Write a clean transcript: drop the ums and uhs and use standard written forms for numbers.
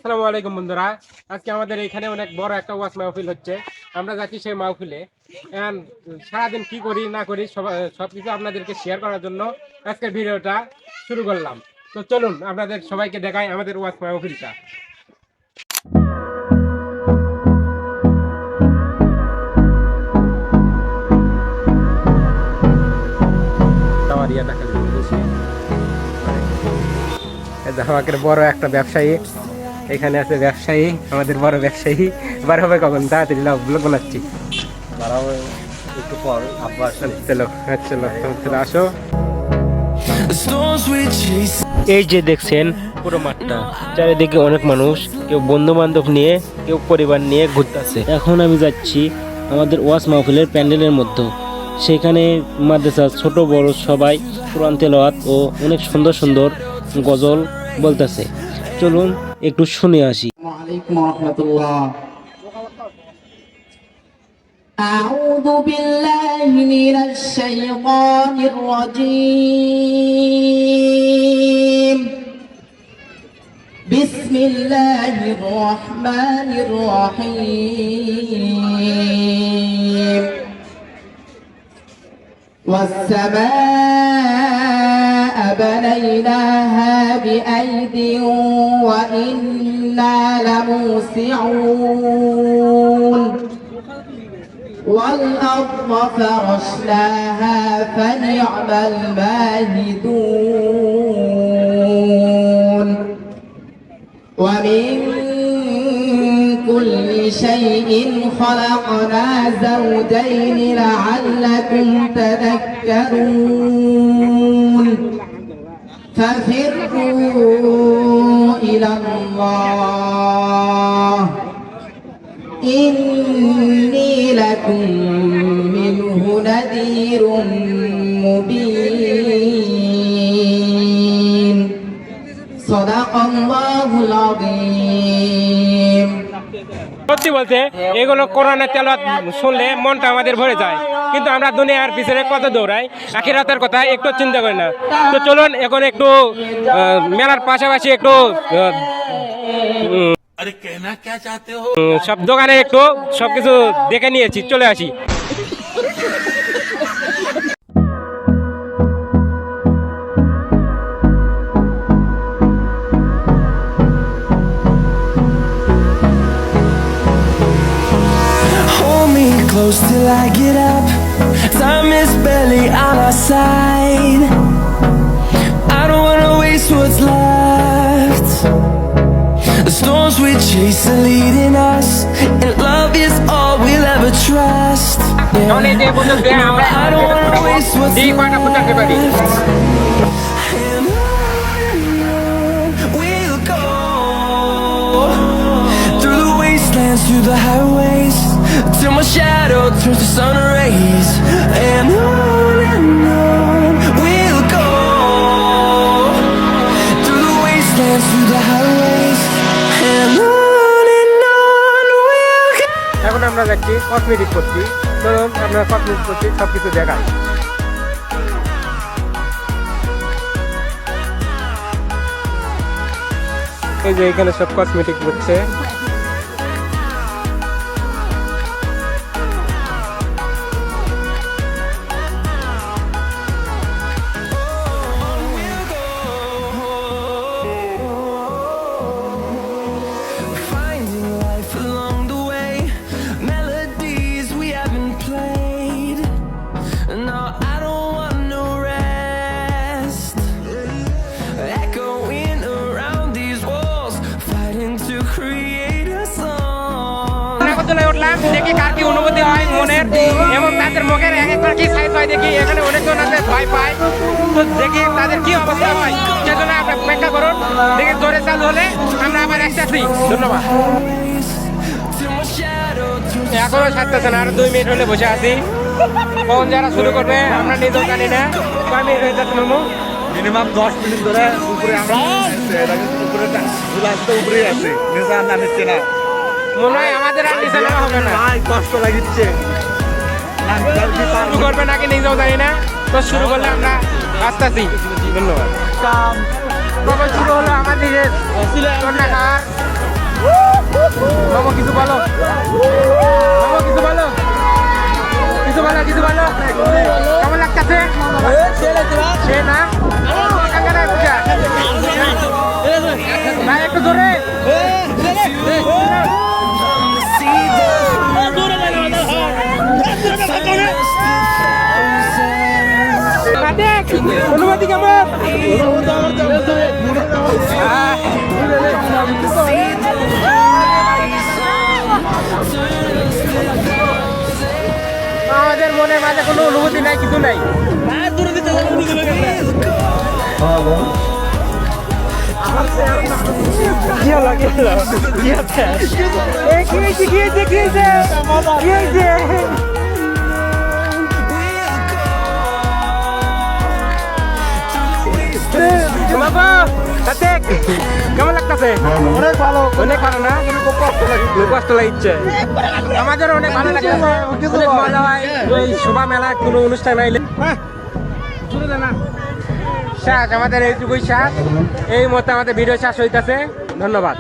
আসসালামু আলাইকুম বন্ধুরা, আজকে আমাদের এখানে অনেক বড় একটা ওয়াজ মাহফিল হচ্ছে। আমরা যাচ্ছি সেই মাহফিলে। সারাদিন কি করি না করি সবকিছু আপনাদেরকে শেয়ার করার জন্য আজকের ভিডিওটা শুরু করলাম। তো চলুন আপনাদের সবাইকে দেখাই আমাদের ওয়াজ মাহফিলটা। আমাদের বড় একটা ব্যবসায়ী এখানে আছে, ব্যবসায়ী আমাদের বড় ব্যবসায়ী। বার হবে কখন? তাড়াতাড়ি লাভ ব্লগ বানাচ্ছি, একটু পর আব্বা চলো চলো আসো। এই যে দেখছেন পুরো মাঠটা, চারিদিকে অনেক মানুষ, কেউ বন্ধু বান্ধব নিয়ে, কেউ পরিবার নিয়ে ঘুরতেছে। এখন আমি যাচ্ছি আমাদের ওয়াজ মাহফিলের প্যান্ডেলের মধ্যে। সেখানে মাদ্রাসা ছোট বড় সবাই কোরআন তেলাওয়াত ও অনেক সুন্দর সুন্দর গজল বলতেছে। চলুন একটু শুনে আসি। أعوذ بالله من الشيطان الرجيم. بسم الله الرحمن الرحيم. والسماء بنيناها بأيد وإنا لموسعون. والأرض فرشناها فنعم الماهدون. ومن كل شيء خلقنا زوجين لعلكم تذكرون. ففروا إلى الله إني لكم منه نذير مبين. صدق الله العظيم. সত্যি বলতে এগুলো কোরআনের তেলাওয়াত শুনলে মনটা আমাদের ভরে যায়, কিন্তু আমরা দুনিয়ার পিছনে কত দৌড়াই, আখিরাতের কথা একটু চিন্তা করি না। তো চলুন এখন একটু মেলার পাশাপাশি একটু সব দোকানে একটু সবকিছু দেখে নিয়েছি, চলে আসি। Close till I get up. Time is barely on our side. I don't wanna waste what's left. The storms we chase are leading us, and love is all we'll ever trust. Yeah. No, I don't wanna waste what's left. And on we'll go, through the wastelands, through the highways, till my shadow turns to sun rays. And on we'll go, through the wastelands, through the highways. And on we'll go. এখন আমরা যাচ্ছি cosmetic করছি। চলুন আমরা cosmetic করছি, সব কিছু দেখাই। এই যে এখানে সব কসমেটিক করছে। উঠলাম, দেখি কার কি অনুভূতি হয় মনের এবং তাদের মুখের এক একবার কি সাইজ হয় দেখি। এখানে অনেকজন আছে ভয় পায়, তো দেখি তাদের কি অবস্থা হয়, সেজন্য আপনি অপেক্ষা করুন। দেখি জোরে চালু হলে আমরা আবার আসতেছি। ধন্যবাদ। এখনো ছাড়তেছে না, আরো 2 মিনিট হলে বসে আছি। কখন যারা শুরু করবে আমরা নিজেও জানি না। কয় মিনিট হয়ে যাচ্ছে মিনিমাম 10 মিনিট ধরে উপরে আমরা উপরে আছে, নিচে আর নামছে না। মনে হয় আমাদের আর নিচে নামা হবে না, কষ্ট লাগিচ্ছে। শুরু করবে নাকি নিজেও জানি না। তো শুরু করলে আমরা আসতেছি। ধন্যবাদ। কবে শুরু হলো আমার নিজের কন্যাকার মামা কিছু বলো মামা কিছু বলো কিছু বলো কিছু বলো কেমন লাগতেছে সে না ভাই একটু জোরে অনুমতি কেমন আমাদের মনে মাঝে কোনো অনুভূতি নাই কিছু নাই বাবা কেমন লাগতেছে অনেক ভালো না কষ্ট লাগছে আমাদের অনেক ভালো লাগছে অনেক মজা হয় ওই শোভা মেলা কোনো অনুষ্ঠান আইলে শেষ আমাদের এইটুকুই শেষ এই মতো আমাদের ভিডিও শেষ হইতেছে ধন্যবাদ।